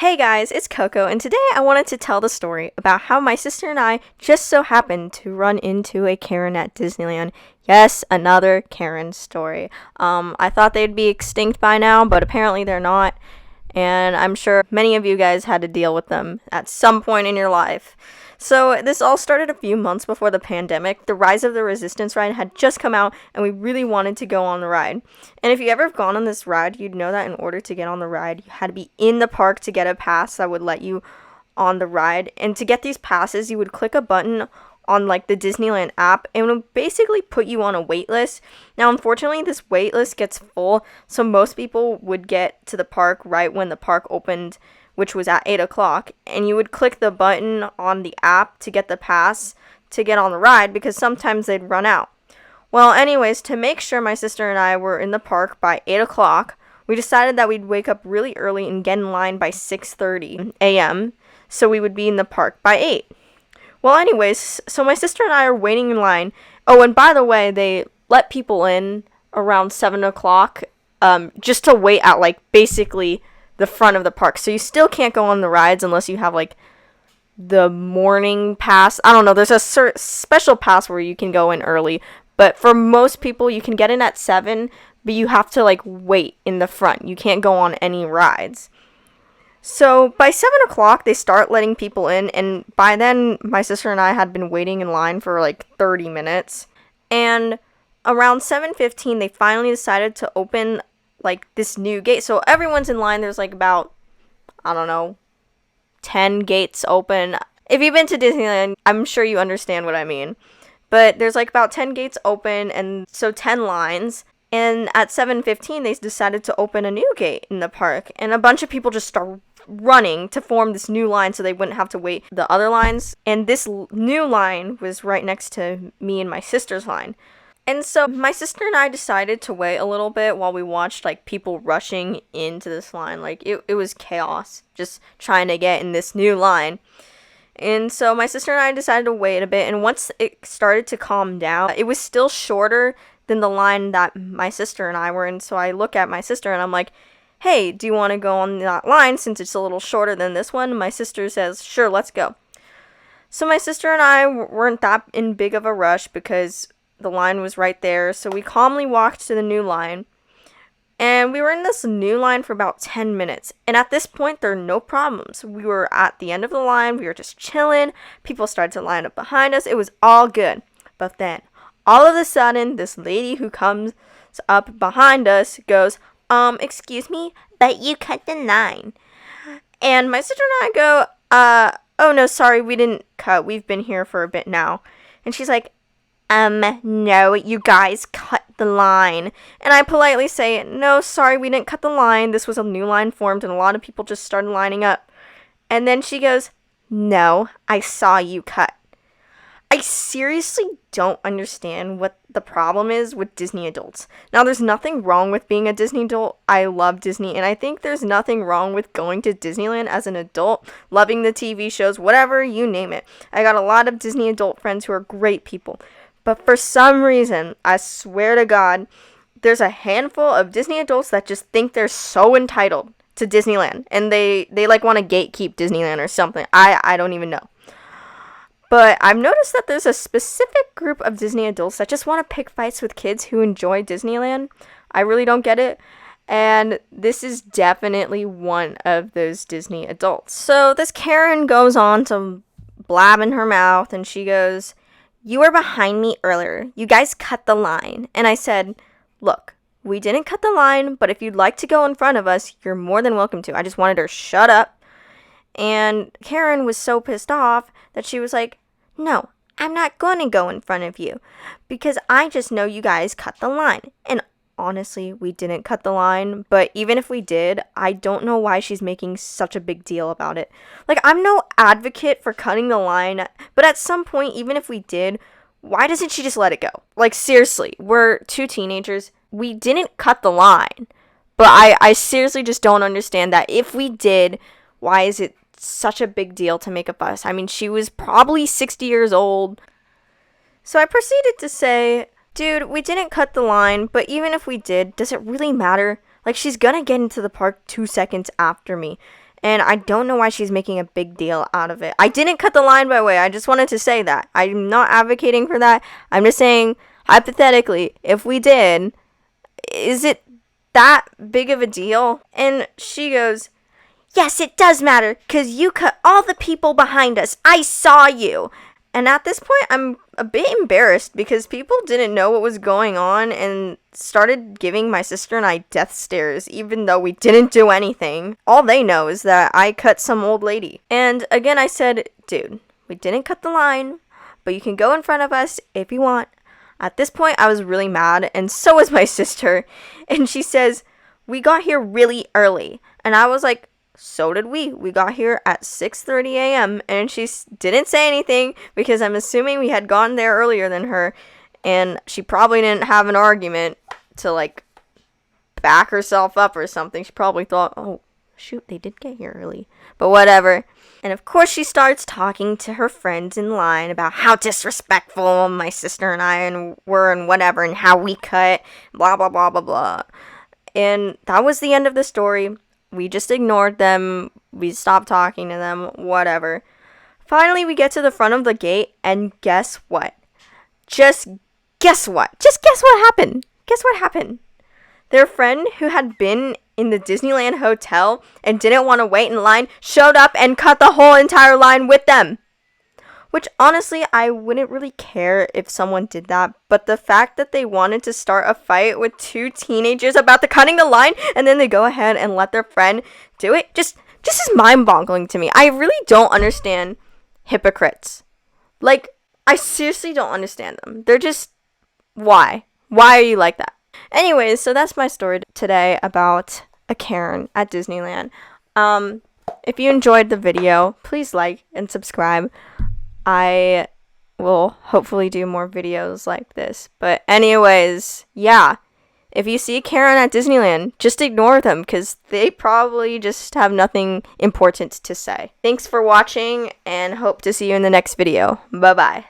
Hey guys, it's Coco, and today I wanted to tell the story about how my sister and I just so happened to run into a Karen at Disneyland. Yes, another Karen story. I thought they'd be extinct by now, but apparently they're not, and I'm sure many of you guys had to deal with them at some point in your life. So this all started a few months before the pandemic. The Rise of the Resistance ride had just come out, and we really wanted to go on the ride. And if you ever have gone on this ride, you'd know that in order to get on the ride, you had to be in the park to get a pass that would let you on the ride. And to get these passes, you would click a button on like the Disneyland app, and it would basically put you on a wait list. Now, unfortunately, this wait list gets full, so most people would get to the park right when the park opened, which was at 8 o'clock, and you would click the button on the app to get the pass to get on the ride because sometimes they'd run out. Well, anyways, to make sure my sister and I were in the park by 8 o'clock, we decided that we'd wake up really early and get in line by 6:30 a.m. so we would be in the park by 8. Well, anyways, so my sister and I are waiting in line. Oh, and by the way, they let people in around 7 o'clock just to wait at like basically the front of the park. So you still can't go on the rides unless you have like the morning pass. I don't know, there's a special pass where you can go in early, but for most people you can get in at 7, but you have to like wait in the front. You can't go on any rides. So by 7 o'clock they start letting people in, and by then my sister and I had been waiting in line for like 30 minutes, and around 7:15 they finally decided to open like this new gate. So everyone's in line. There's like about, I don't know, 10 gates open. If you've been to Disneyland, I'm sure you understand what I mean. But there's like about 10 gates open, and so 10 lines. And at 7:15 they decided to open a new gate in the park, and a bunch of people just start running to form this new line so they wouldn't have to wait the other lines. And this new line was right next to me and my sister's line. And so my sister and I decided to wait a little bit while we watched like people rushing into this line. Like it was chaos just trying to get in this new line. And so my sister and I decided to wait a bit, and once it started to calm down, it was still shorter than the line that my sister and I were in. So I look at my sister and I'm like, "Hey, do you want to go on that line since it's a little shorter than this one?" My sister says, "Sure, let's go." So my sister and I weren't that in big of a rush because the line was right there, so we calmly walked to the new line, and we were in this new line for about 10 minutes, and at this point there are no problems. We were at the end of the line, we were just chilling, people started to line up behind us, it was all good. But then, all of a sudden, this lady who comes up behind us goes, "Excuse me, but you cut the line." And my sister and I go, "Oh no, sorry, we didn't cut, we've been here for a bit now." And she's like, "No, you guys cut the line." And I politely say, "No, sorry, we didn't cut the line. This was a new line formed and a lot of people just started lining up." And then she goes, "No, I saw you cut." I seriously don't understand what the problem is with Disney adults. Now, there's nothing wrong with being a Disney adult. I love Disney, and I think there's nothing wrong with going to Disneyland as an adult, loving the TV shows, whatever, you name it. I got a lot of Disney adult friends who are great people. But for some reason, I swear to God, there's a handful of Disney adults that just think they're so entitled to Disneyland. And they like want to gatekeep Disneyland or something. I don't even know. But I've noticed that there's a specific group of Disney adults that just want to pick fights with kids who enjoy Disneyland. I really don't get it. And this is definitely one of those Disney adults. So this Karen goes on to blab in her mouth, and she goes, "You were behind me earlier. You guys cut the line." And I said, "Look, we didn't cut the line, but if you'd like to go in front of us, you're more than welcome to." I just wanted her to shut up. And Karen was so pissed off that she was like, "No, I'm not going to go in front of you because I just know you guys cut the line." And honestly, we didn't cut the line, but even if we did, I don't know why she's making such a big deal about it. Like, I'm no advocate for cutting the line, but at some point, even if we did, why doesn't she just let it go? Like, seriously, we're two teenagers. We didn't cut the line, but I seriously just don't understand that. If we did, why is it such a big deal to make a fuss? I mean, she was probably 60 years old. So I proceeded to say, "Dude, we didn't cut the line, but even if we did, does it really matter? Like, she's gonna get into the park 2 seconds after me. And I don't know why she's making a big deal out of it. I didn't cut the line, by the way. I just wanted to say that. I'm not advocating for that. I'm just saying, hypothetically, if we did, is it that big of a deal? And she goes, yes, it does matter, because you cut all the people behind us. I saw you. And at this point, I'm a bit embarrassed because people didn't know what was going on and started giving my sister and I death stares, even though we didn't do anything. All they know is that I cut some old lady. And again, I said, dude, we didn't cut the line, but you can go in front of us if you want. At this point, I was really mad, and so was my sister. And she says, we got here really early. And I was like, so did we. We got here at 6:30 a.m. And she didn't say anything because I'm assuming we had gotten there earlier than her. And she probably didn't have an argument to, like, back herself up or something. She probably thought, oh, shoot, they did get here early. But whatever. And of course she starts talking to her friends in line about how disrespectful my sister and I were and whatever and how we cut, blah, blah, blah, blah, blah. And that was the end of the story. We just ignored them. We stopped talking to them, whatever. Finally, we get to the front of the gate, and guess what? Just guess what? Just guess what happened? Guess what happened? Their friend who had been in the Disneyland hotel and didn't want to wait in line showed up and cut the whole entire line with them. Which, honestly, I wouldn't really care if someone did that, but the fact that they wanted to start a fight with two teenagers about the cutting the line, and then they go ahead and let their friend do it, just is mind-boggling to me. I really don't understand hypocrites. Like, I seriously don't understand them. They're just, why? Why are you like that? Anyways, so that's my story today about a Karen at Disneyland. If you enjoyed the video, please like and subscribe. I will hopefully do more videos like this. But anyways, yeah. If you see Karen at Disneyland, just ignore them because they probably just have nothing important to say. Thanks for watching and hope to see you in the next video. Bye-bye.